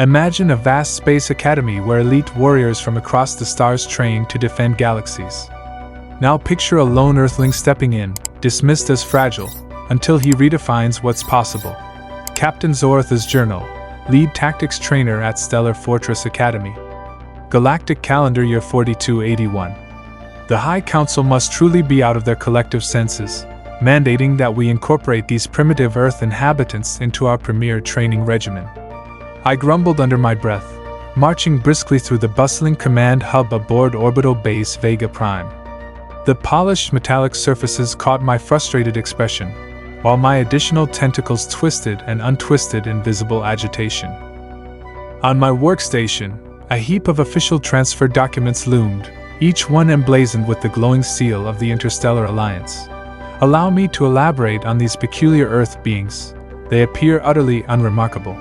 Imagine a vast space academy where elite warriors from across the stars train to defend galaxies. Now picture a lone Earthling stepping in, dismissed as fragile, until he redefines what's possible. Captain Zoratha's Journal, lead tactics trainer at Stellar Fortress Academy. Galactic Calendar Year 4281. The High Council must truly be out of their collective senses, mandating that we incorporate these primitive Earth inhabitants into our premier training regimen. I grumbled under my breath, marching briskly through the bustling command hub aboard Orbital Base Vega Prime. The polished metallic surfaces caught my frustrated expression, while my additional tentacles twisted and untwisted in visible agitation. On my workstation, a heap of official transfer documents loomed, each one emblazoned with the glowing seal of the Interstellar Alliance. Allow me to elaborate on these peculiar Earth beings. They appear utterly unremarkable.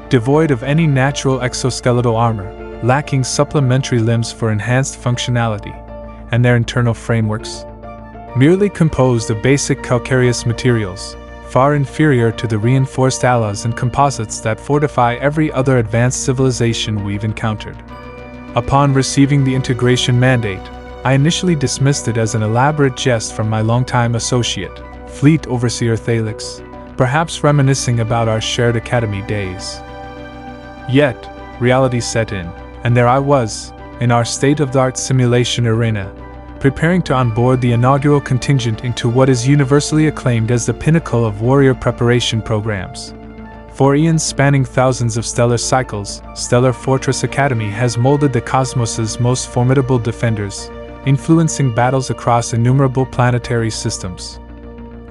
Devoid of any natural exoskeletal armor, lacking supplementary limbs for enhanced functionality, and their internal frameworks, merely composed of basic calcareous materials, far inferior to the reinforced alloys and composites that fortify every other advanced civilization we've encountered. Upon receiving the integration mandate, I initially dismissed it as an elaborate jest from my longtime associate, Fleet Overseer Thalix, perhaps reminiscing about our shared academy days. Yet, reality set in, and there I was, in our state-of-the-art simulation arena, preparing to onboard the inaugural contingent into what is universally acclaimed as the pinnacle of warrior preparation programs. For eons spanning thousands of stellar cycles, Stellar Fortress Academy has molded the cosmos's most formidable defenders, influencing battles across innumerable planetary systems.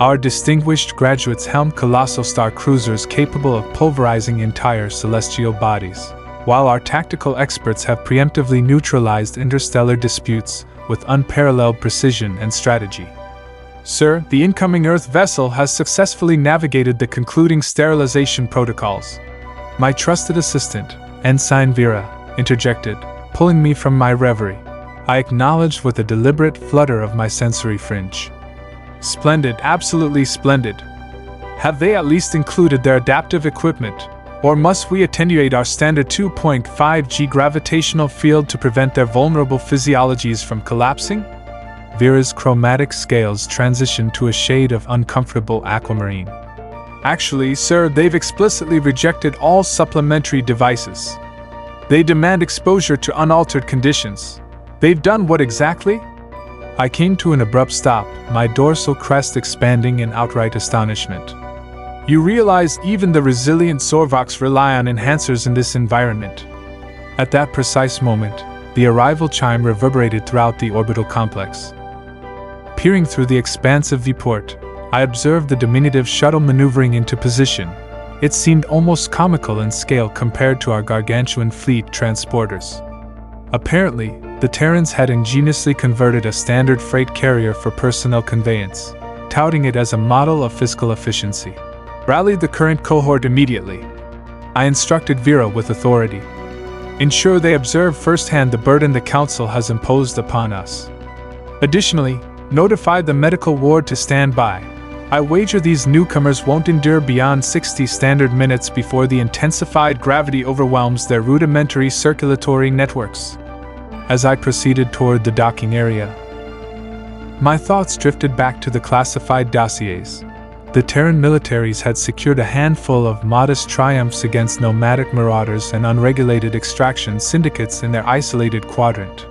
Our distinguished graduates helm colossal star cruisers capable of pulverizing entire celestial bodies, while our tactical experts have preemptively neutralized interstellar disputes with unparalleled precision and strategy. Sir, the incoming Earth vessel has successfully navigated the concluding sterilization protocols. My trusted assistant, Ensign Rivera, interjected, pulling me from my reverie. I acknowledged with a deliberate flutter of my sensory fringe. Splendid, absolutely splendid. Have they at least included their adaptive equipment, or must we attenuate our standard 2.5G gravitational field to prevent their vulnerable physiologies from collapsing? Vera's chromatic scales transitioned to a shade of uncomfortable aquamarine. Actually, sir, they've explicitly rejected all supplementary devices. They demand exposure to unaltered conditions. They've done what exactly? I came to an abrupt stop, my dorsal crest expanding in outright astonishment. You realize even the resilient Zorvox rely on enhancers in this environment. At that precise moment, the arrival chime reverberated throughout the orbital complex. Peering through the expansive viewport, I observed the diminutive shuttle maneuvering into position. It seemed almost comical in scale compared to our gargantuan fleet transporters. Apparently, the Terrans had ingeniously converted a standard freight carrier for personnel conveyance, touting it as a model of fiscal efficiency. Rally the current cohort immediately. I instructed Vera with authority. Ensure they observe firsthand the burden the Council has imposed upon us. Additionally, notify the medical ward to stand by. I wager these newcomers won't endure beyond 60 standard minutes before the intensified gravity overwhelms their rudimentary circulatory networks. As I proceeded toward the docking area, my thoughts drifted back to the classified dossiers. The Terran militaries had secured a handful of modest triumphs against nomadic marauders and unregulated extraction syndicates in their isolated quadrant.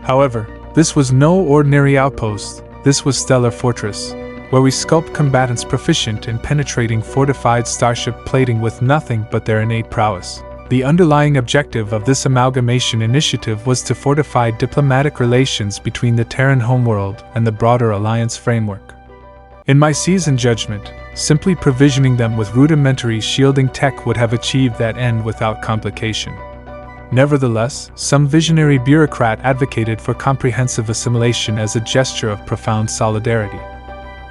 However, this was no ordinary outpost. This was Stellar Fortress, where we sculpt combatants proficient in penetrating fortified starship plating with nothing but their innate prowess. The underlying objective of this amalgamation initiative was to fortify diplomatic relations between the Terran homeworld and the broader Alliance framework. In my seasoned judgment, simply provisioning them with rudimentary shielding tech would have achieved that end without complication. Nevertheless, some visionary bureaucrat advocated for comprehensive assimilation as a gesture of profound solidarity.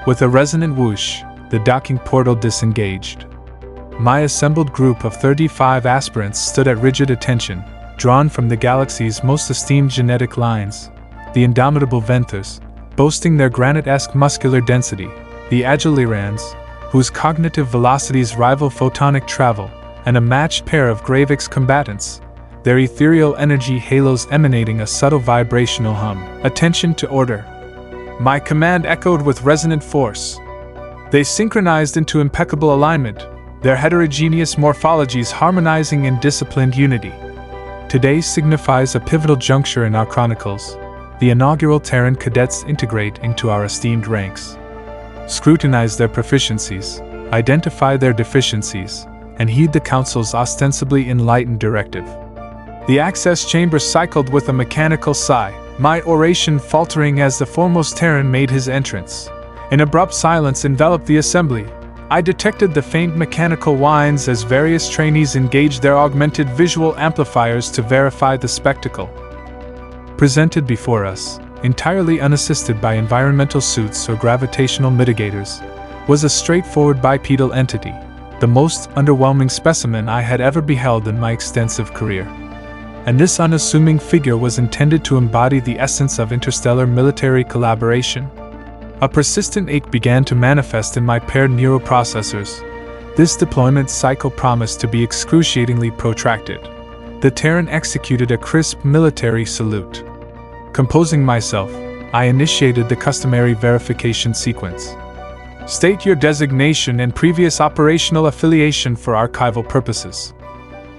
With a resonant whoosh, the docking portal disengaged. My assembled group of 35 aspirants stood at rigid attention, drawn from the galaxy's most esteemed genetic lines, the indomitable Venthers, boasting their granite-esque muscular density, the agile Lyrans, whose cognitive velocities rival photonic travel, and a matched pair of Gravix combatants, their ethereal energy halos emanating a subtle vibrational hum. Attention to order. My command echoed with resonant force. They synchronized into impeccable alignment, their heterogeneous morphologies harmonizing in disciplined unity. Today signifies a pivotal juncture in our chronicles. The inaugural Terran cadets integrate into our esteemed ranks. Scrutinize their proficiencies, identify their deficiencies, and heed the Council's ostensibly enlightened directive. The access chamber cycled with a mechanical sigh, my oration faltering as the foremost Terran made his entrance. An abrupt silence enveloped the assembly. I detected the faint mechanical whines as various trainees engaged their augmented visual amplifiers to verify the spectacle. Presented before us, entirely unassisted by environmental suits or gravitational mitigators, was a straightforward bipedal entity, the most underwhelming specimen I had ever beheld in my extensive career. And this unassuming figure was intended to embody the essence of interstellar military collaboration. A persistent ache began to manifest in my paired neuroprocessors. This deployment cycle promised to be excruciatingly protracted. The Terran executed a crisp military salute. Composing myself, I initiated the customary verification sequence. State your designation and previous operational affiliation for archival purposes.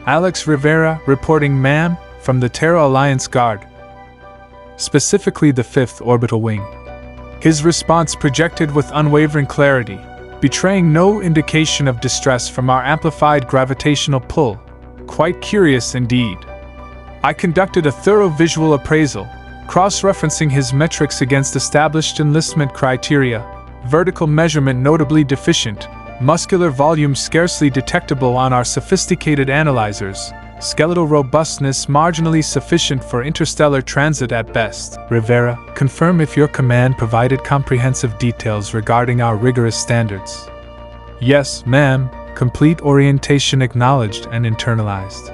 Alex Rivera, reporting ma'am, from the Terra Alliance Guard. Specifically the 5th Orbital Wing. His response projected with unwavering clarity, betraying no indication of distress from our amplified gravitational pull. Quite curious indeed. I conducted a thorough visual appraisal, cross-referencing his metrics against established enlistment criteria. Vertical measurement notably deficient, muscular volume scarcely detectable on our sophisticated analyzers, skeletal robustness marginally sufficient for interstellar transit at best. Rivera, confirm if your command provided comprehensive details regarding our rigorous standards. Yes, ma'am, complete orientation acknowledged and internalized.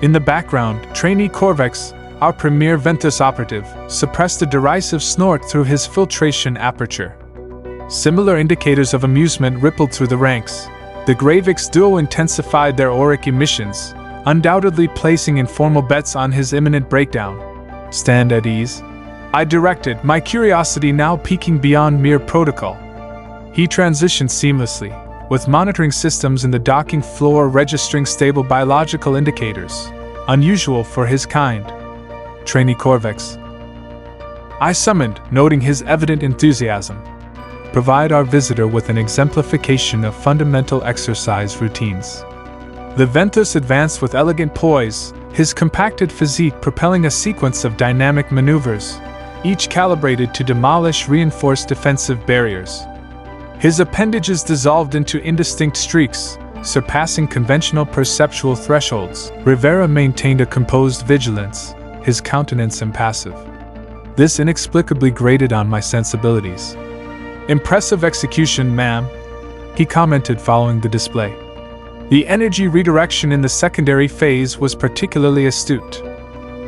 In the background, trainee Corvex, our premier Ventus operative, suppressed a derisive snort through his filtration aperture. Similar indicators of amusement rippled through the ranks. The Gravix duo intensified their auric emissions, undoubtedly placing informal bets on his imminent breakdown. Stand at ease, I directed, my curiosity now peaking beyond mere protocol. He transitioned seamlessly, with monitoring systems in the docking floor registering stable biological indicators, unusual for his kind. Trainee Corvex, I summoned, noting his evident enthusiasm. Provide our visitor with an exemplification of fundamental exercise routines. The Ventus advanced with elegant poise, his compacted physique propelling a sequence of dynamic maneuvers, each calibrated to demolish reinforced defensive barriers. His appendages dissolved into indistinct streaks, surpassing conventional perceptual thresholds. Rivera maintained a composed vigilance, his countenance impassive. This inexplicably grated on my sensibilities. Impressive execution, ma'am, he commented following the display. The energy redirection in the secondary phase was particularly astute.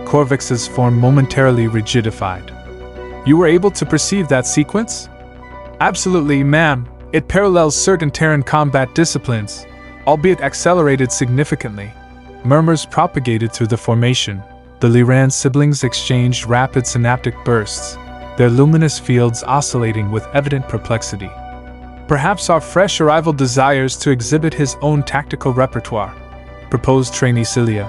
Corvix's form momentarily rigidified. You were able to perceive that sequence? Absolutely, ma'am. It parallels certain Terran combat disciplines, albeit accelerated significantly. Murmurs propagated through the formation. The Liran siblings exchanged rapid synaptic bursts, their luminous fields oscillating with evident perplexity. Perhaps our fresh arrival desires to exhibit his own tactical repertoire, proposed trainee Celia,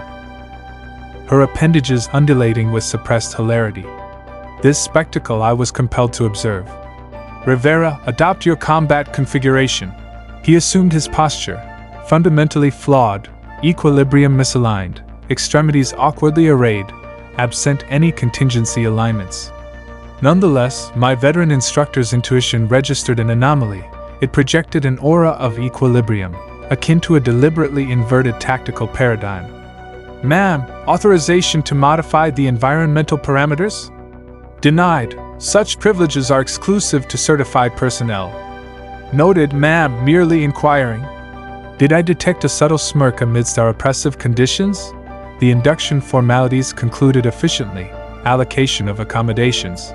her appendages undulating with suppressed hilarity. This spectacle I was compelled to observe. Rivera, adopt your combat configuration. He assumed his posture, fundamentally flawed, equilibrium misaligned, extremities awkwardly arrayed, absent any contingency alignments. Nonetheless, my veteran instructor's intuition registered an anomaly. It projected an aura of equilibrium, akin to a deliberately inverted tactical paradigm. Ma'am, authorization to modify the environmental parameters? Denied. Such privileges are exclusive to certified personnel. Noted, ma'am, merely inquiring. Did I detect a subtle smirk amidst our oppressive conditions? The induction formalities concluded efficiently. Allocation of accommodations,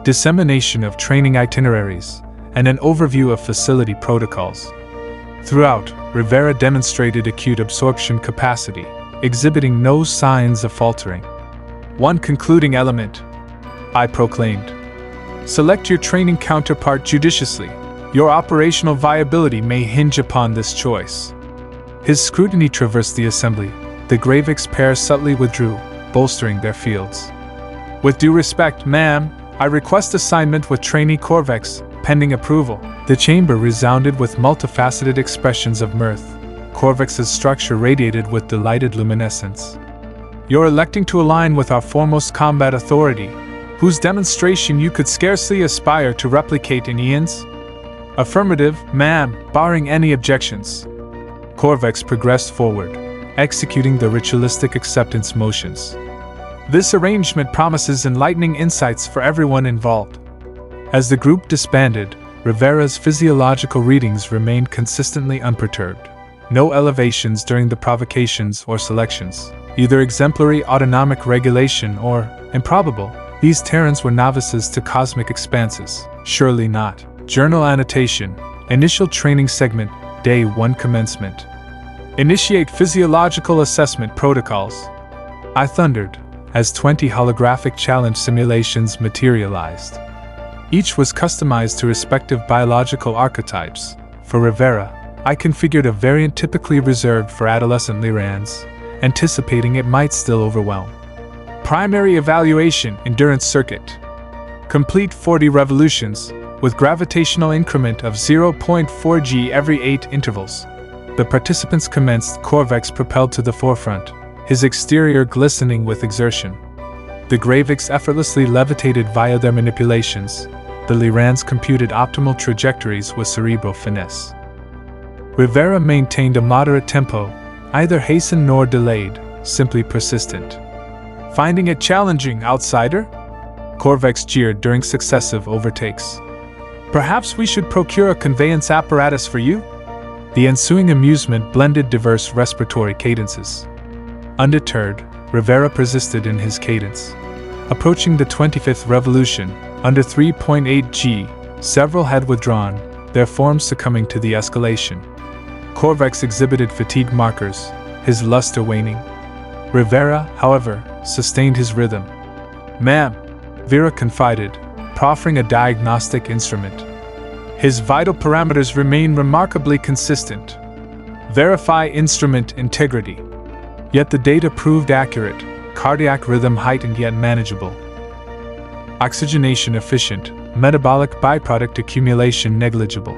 dissemination of training itineraries, and an overview of facility protocols. Throughout, Rivera demonstrated acute absorption capacity, exhibiting no signs of faltering. One concluding element, I proclaimed. Select your training counterpart judiciously. Your operational viability may hinge upon this choice. His scrutiny traversed the assembly. The Gravix pair subtly withdrew, bolstering their fields. With due respect, ma'am, I request assignment with trainee Corvex, pending approval. The chamber resounded with multifaceted expressions of mirth. Corvex's structure radiated with delighted luminescence. You're electing to align with our foremost combat authority, whose demonstration you could scarcely aspire to replicate in eons? Affirmative, ma'am, barring any objections. Corvex progressed forward, executing the ritualistic acceptance motions. This arrangement promises enlightening insights for everyone involved. As the group disbanded, Rivera's physiological readings remained consistently unperturbed. No elevations during the provocations or selections, either exemplary autonomic regulation or improbable. These Terrans were novices to cosmic expanses. Surely not. Journal annotation. Initial training segment, Day 1 commencement. Initiate physiological assessment protocols. I thundered, as 20 holographic challenge simulations materialized. Each was customized to respective biological archetypes. For Rivera, I configured a variant typically reserved for adolescent Lyrans, anticipating it might still overwhelm. Primary evaluation endurance circuit. Complete 40 revolutions, with gravitational increment of 0.4 g every 8 intervals. The participants commenced. Corvex propelled to the forefront, his exterior glistening with exertion. The Gravix effortlessly levitated via their manipulations. The Lyrans computed optimal trajectories with cerebral finesse. Rivera maintained a moderate tempo, neither hastened nor delayed, simply persistent. Finding it challenging, outsider? Corvex jeered during successive overtakes. Perhaps we should procure a conveyance apparatus for you? The ensuing amusement blended diverse respiratory cadences. Undeterred, Rivera persisted in his cadence. Approaching the 25th revolution, under 3.8 g, several had withdrawn, their forms succumbing to the escalation. Corvex exhibited fatigue markers, his luster waning. Rivera, however, sustained his rhythm. Ma'am, Vera confided, proffering a diagnostic instrument. His vital parameters remain remarkably consistent. Verify instrument integrity. Yet the data proved accurate, cardiac rhythm heightened yet manageable. Oxygenation efficient, metabolic byproduct accumulation negligible.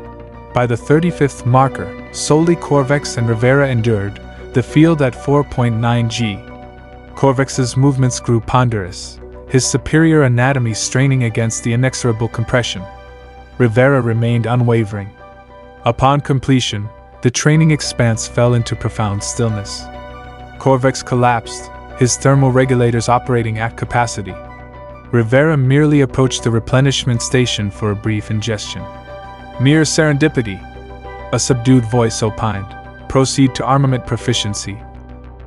By the 35th marker, solely Corvex and Rivera endured, the field at 4.9 g. Corvex's movements grew ponderous, his superior anatomy straining against the inexorable compression. Rivera remained unwavering. Upon completion, the training expanse fell into profound stillness. Corvex collapsed, his thermal regulators operating at capacity. Rivera merely approached the replenishment station for a brief ingestion. Mere serendipity, a subdued voice opined. Proceed to armament proficiency.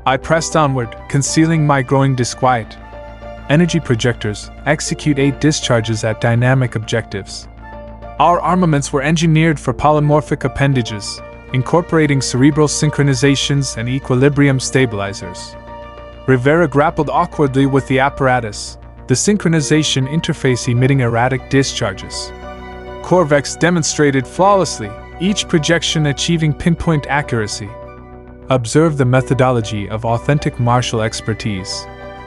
I pressed onward, concealing my growing disquiet. Energy projectors, execute 8 discharges at dynamic objectives. Our armaments were engineered for polymorphic appendages, incorporating cerebral synchronizations and equilibrium stabilizers. Rivera grappled awkwardly with the apparatus, the synchronization interface emitting erratic discharges. Corvex demonstrated flawlessly, each projection achieving pinpoint accuracy. Observe the methodology of authentic martial expertise.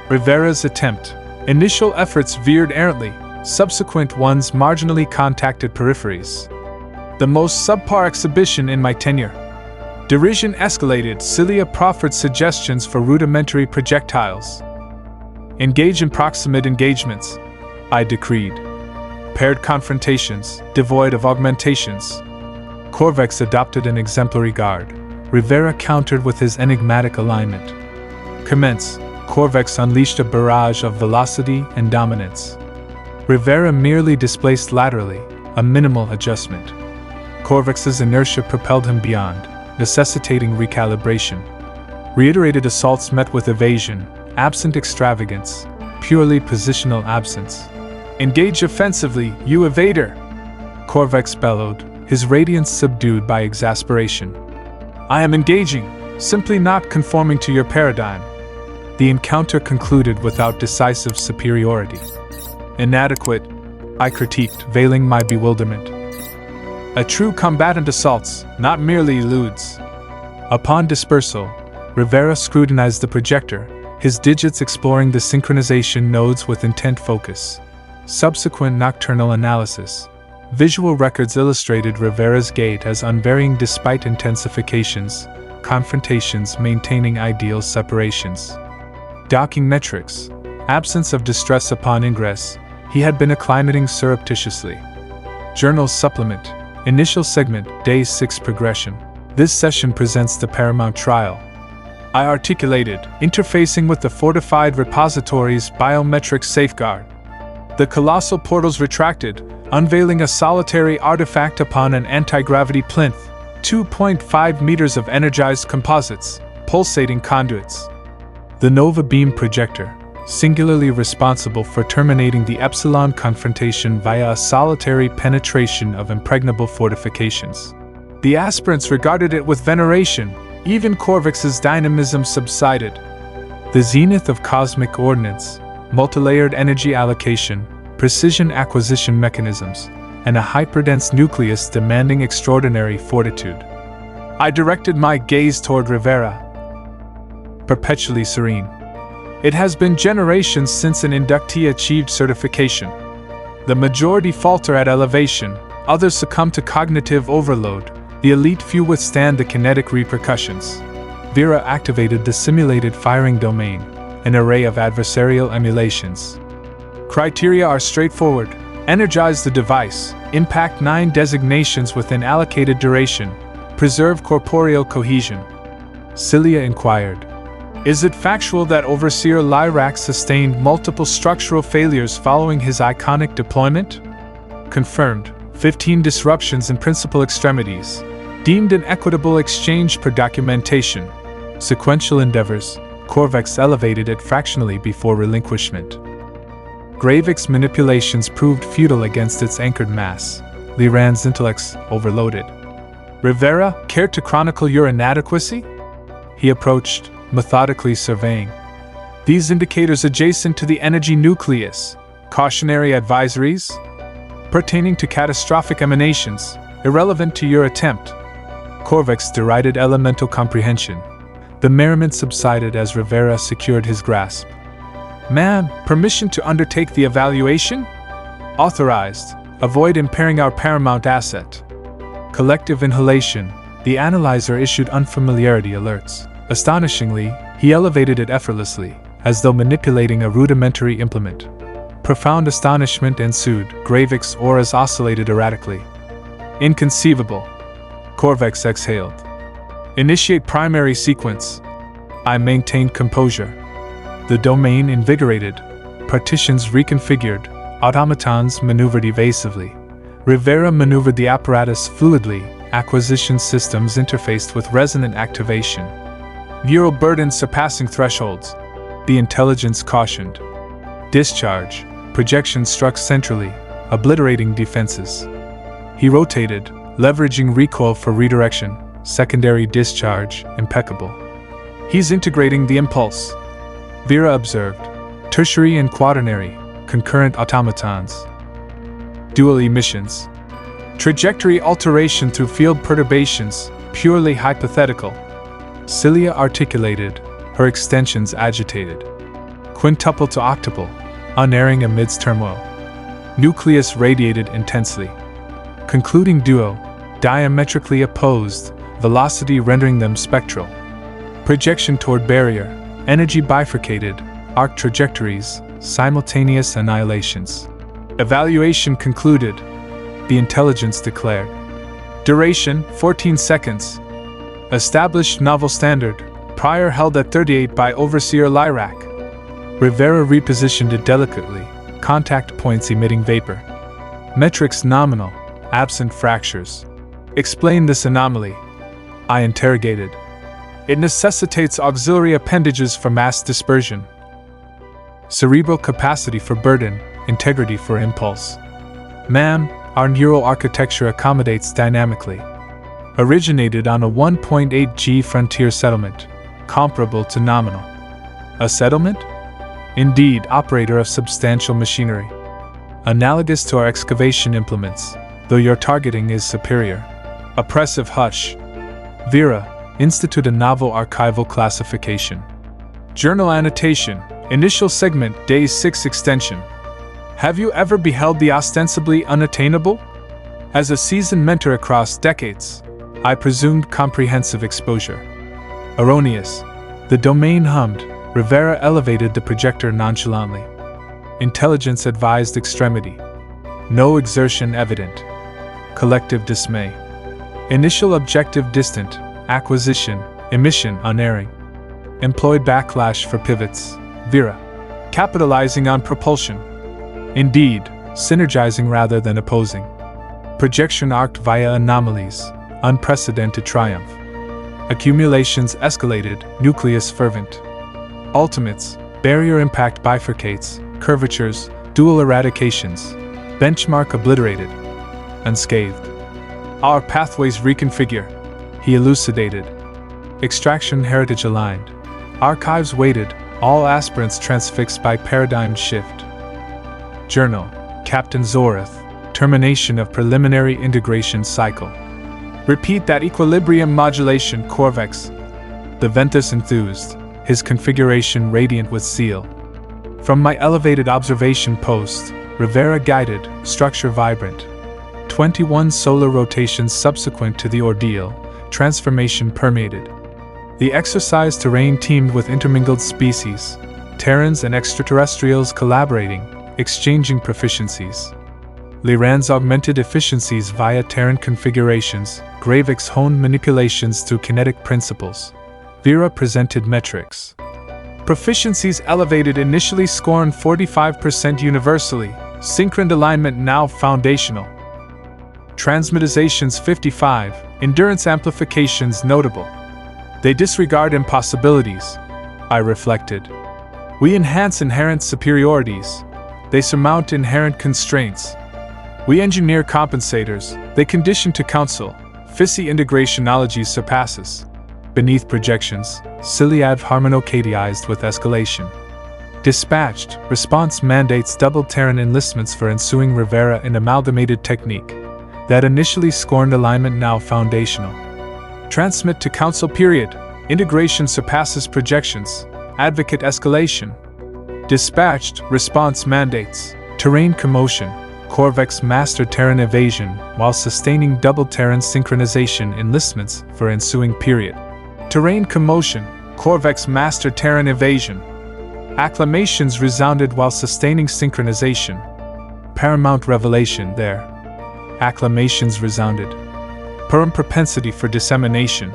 Rivera's attempt. Initial efforts veered errantly, subsequent ones marginally contacted peripheries. The most subpar exhibition in my tenure. Derision escalated. Cilia proffered suggestions for rudimentary projectiles. Engage in proximate engagements, I decreed. Paired confrontations, devoid of augmentations. Corvex adopted an exemplary guard. Rivera countered with his enigmatic alignment. Commence. Corvex unleashed a barrage of velocity and dominance. Rivera merely displaced laterally, a minimal adjustment. Corvex's inertia propelled him beyond, necessitating recalibration. Reiterated assaults met with evasion, absent extravagance, purely positional absence. Engage offensively, you evader! Corvex bellowed, his radiance subdued by exasperation. I am engaging, simply not conforming to your paradigm. The encounter concluded without decisive superiority. Inadequate, I critiqued, veiling my bewilderment. A true combatant assaults, not merely eludes. Upon dispersal, Rivera scrutinized the projector, his digits exploring the synchronization nodes with intent focus. Subsequent nocturnal analysis. Visual records illustrated Rivera's gait as unvarying despite intensifications, confrontations maintaining ideal separations. Docking metrics. Absence of distress upon ingress, he had been acclimating surreptitiously. Journal supplement. Initial segment, Day 6 progression. This session presents the paramount trial. I articulated, interfacing with the fortified repository's biometric safeguard. The colossal portals retracted, unveiling a solitary artifact upon an anti-gravity plinth, 2.5 meters of energized composites, pulsating conduits. The Nova Beam Projector, singularly responsible for terminating the Epsilon confrontation via a solitary penetration of impregnable fortifications. The aspirants regarded it with veneration, even Korvax's dynamism subsided. The zenith of cosmic ordnance, multilayered energy allocation, precision acquisition mechanisms, and a hyperdense nucleus demanding extraordinary fortitude. I directed my gaze toward Rivera. Perpetually serene. It has been generations since an inductee achieved certification. The majority falter at elevation, others succumb to cognitive overload, the elite few withstand the kinetic repercussions. Vera activated the simulated firing domain, an array of adversarial emulations. Criteria are straightforward. Energize the device, impact 9 designations within allocated duration, preserve corporeal cohesion. Cilia inquired. Is it factual that Overseer Lyrak sustained multiple structural failures following his iconic deployment? Confirmed. 15 disruptions in principal extremities. Deemed an equitable exchange per documentation. Sequential endeavors. Korvax elevated it fractionally before relinquishment. Gravik's manipulations proved futile against its anchored mass. Liran's intellects overloaded. Rivera, care to chronicle your inadequacy? He approached, methodically surveying. These indicators adjacent to the energy nucleus. Cautionary advisories? Pertaining to catastrophic emanations, irrelevant to your attempt. Korvax derided elemental comprehension. The merriment subsided as Rivera secured his grasp. Ma'am, permission to undertake the evaluation? Authorized. Avoid impairing our paramount asset. Collective inhalation. The analyzer issued unfamiliarity alerts. Astonishingly, he elevated it effortlessly, as though manipulating a rudimentary implement. Profound astonishment ensued. Gravik's auras oscillated erratically. Inconceivable. Korvax exhaled. Initiate primary sequence. I maintained composure. The domain invigorated. Partitions reconfigured. Automatons maneuvered evasively. Rivera maneuvered the apparatus fluidly. Acquisition systems interfaced with resonant activation. Neural burden surpassing thresholds. The intelligence cautioned. Discharge. Projection struck centrally, obliterating defenses. He rotated, leveraging recoil for redirection. Secondary discharge, impeccable. He's integrating the impulse. Vera observed. Tertiary and quaternary, concurrent automatons. Dual emissions. Trajectory alteration through field perturbations, purely hypothetical. Cilia articulated, her extensions agitated. Quintuple to octuple, unerring amidst turmoil. Nucleus radiated intensely. Concluding duo, diametrically opposed, velocity rendering them spectral. Projection toward barrier, energy bifurcated, arc trajectories, simultaneous annihilations. Evaluation concluded. The intelligence declared. Duration, 14 seconds. Established novel standard, prior held at 38 by Overseer Lyrak. Rivera repositioned it delicately, contact points emitting vapor. Metrics nominal, absent fractures. Explain this anomaly. I interrogated. It necessitates auxiliary appendages for mass dispersion. Cerebral capacity for burden, integrity for impulse. Ma'am, our neural architecture accommodates dynamically. Originated on a 1.8 G frontier settlement, comparable to Nominal. A settlement? Indeed, operator of substantial machinery. Analogous to our excavation implements, though your targeting is superior. Oppressive hush. Vera, institute a novel archival classification. Journal annotation, initial segment, day 6 extension. Have you ever beheld the ostensibly unattainable? As a seasoned mentor across decades, I presumed comprehensive exposure. Erroneous. The domain hummed. Rivera elevated the projector nonchalantly. Intelligence advised extremity. No exertion evident. Collective dismay. Initial objective distant. Acquisition. Emission unerring. Employed backlash for pivots. Vera. Capitalizing on propulsion. Indeed, synergizing rather than opposing. Projection arced via anomalies. Unprecedented triumph. Accumulations escalated. Nucleus fervent. Ultimates. Barrier impact bifurcates. Curvatures. Dual eradications. Benchmark obliterated. Unscathed. Our pathways reconfigure. He elucidated. Extraction heritage aligned. Archives weighted. All aspirants transfixed by paradigm shift. Journal. Captain Zorath. Termination of preliminary integration cycle. Repeat that equilibrium modulation, Corvex. The Ventus enthused, his configuration radiant with zeal. From my elevated observation post, Rivera guided, structure vibrant. 21 solar rotations subsequent to the ordeal, transformation permeated. The exercise terrain teemed with intermingled species, Terrans and extraterrestrials collaborating, exchanging proficiencies. Liran's augmented efficiencies via Terran configurations, Gravik's honed manipulations through kinetic principles. Vera presented metrics. Proficiencies elevated initially scorned 45% universally, synchroned alignment now foundational. Transmitizations 55, endurance amplifications notable. They disregard impossibilities, I reflected. We enhance inherent superiorities. They surmount inherent constraints. We engineer compensators. They condition to counsel. Fissy integrationology surpasses. Beneath projections, Ciliad harmonocadiized with escalation. Dispatched, response mandates double Terran enlistments for ensuing Rivera in amalgamated technique. That initially scorned alignment now foundational. Transmit to council period. Integration surpasses projections. Advocate escalation. Dispatched, response mandates. Terrain commotion. Corvex mastered Terran evasion while sustaining double Terran synchronization enlistments for ensuing period. Terrain commotion. Corvex mastered Terran evasion. Acclamations resounded while sustaining synchronization. Paramount revelation there. Acclamations resounded. Perm propensity for dissemination.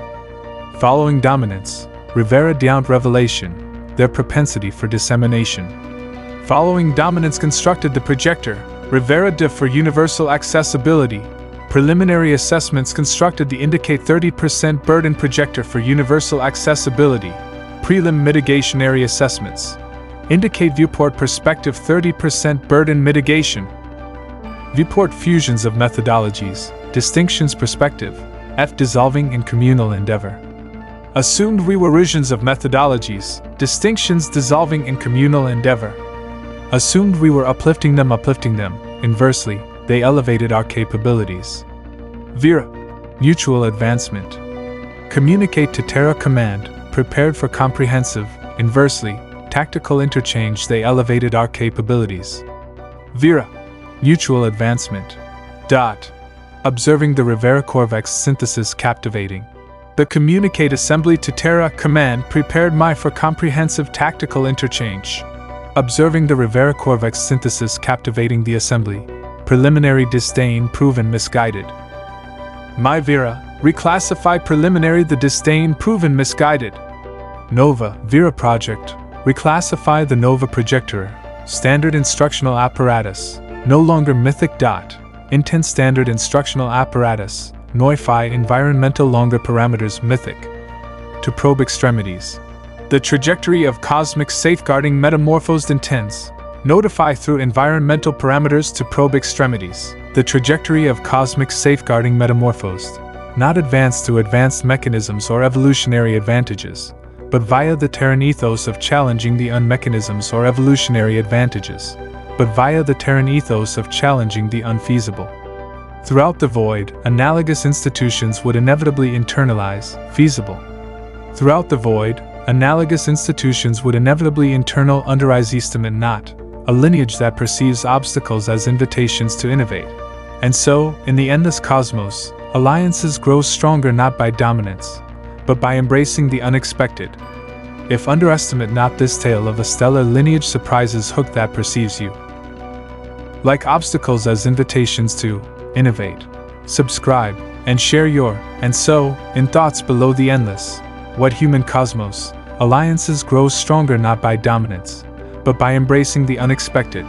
Following dominance, Rivera downed revelation, their propensity for dissemination. Following dominance constructed the projector, Rivera de for universal accessibility. Preliminary assessments constructed the indicate 30% burden projector for universal accessibility. Prelim mitigation area assessments indicate viewport perspective 30% burden mitigation. Viewport fusions of methodologies, distinctions perspective, F dissolving in communal endeavor. Assumed we were regions of methodologies, distinctions dissolving in communal endeavor. Assumed we were uplifting them, inversely, they elevated our capabilities. Vera, mutual advancement. Communicate to Terra Command, prepared for comprehensive, inversely, tactical interchange, they elevated our capabilities. Vera, mutual advancement. Observing the Rivera Corvex synthesis captivating. The communicate assembly to Terra Command prepared my for comprehensive tactical interchange. Observing the Rivera Corvex synthesis captivating the assembly. Preliminary disdain proven misguided. My Vera, reclassify preliminary the disdain proven misguided. Nova Vera Project, reclassify the Nova Projector, standard instructional apparatus, no longer mythic. Intent standard instructional apparatus, Noify environmental longer parameters mythic. To probe extremities. The trajectory of cosmic safeguarding metamorphosed intends. Notify through environmental parameters to probe extremities. The trajectory of cosmic safeguarding metamorphosed. not advanced through advanced mechanisms or evolutionary advantages, but via the Terran ethos of challenging the unmechanisms or evolutionary advantages, but via the Terran ethos of challenging the unfeasible. Throughout the void, analogous institutions would inevitably internalize feasible. Throughout the void, analogous institutions would inevitably underrise not a lineage that perceives obstacles as invitations to innovate. And so, in the endless cosmos, alliances grow stronger not by dominance, but by embracing the unexpected. If underestimate not this tale of a stellar lineage surprises hook that perceives you like obstacles as invitations to innovate. Subscribe and share your, and so, in thoughts below the endless, what human cosmos, alliances grow stronger not by dominance, but by embracing the unexpected.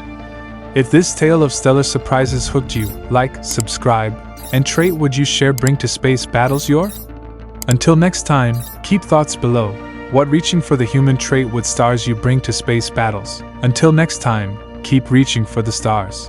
If this tale of stellar surprises hooked you, like, subscribe, and trait would you share bring to space battles your? Until next time, keep thoughts below. What reaching for the human trait would stars you bring to space battles? Until next time, keep reaching for the stars.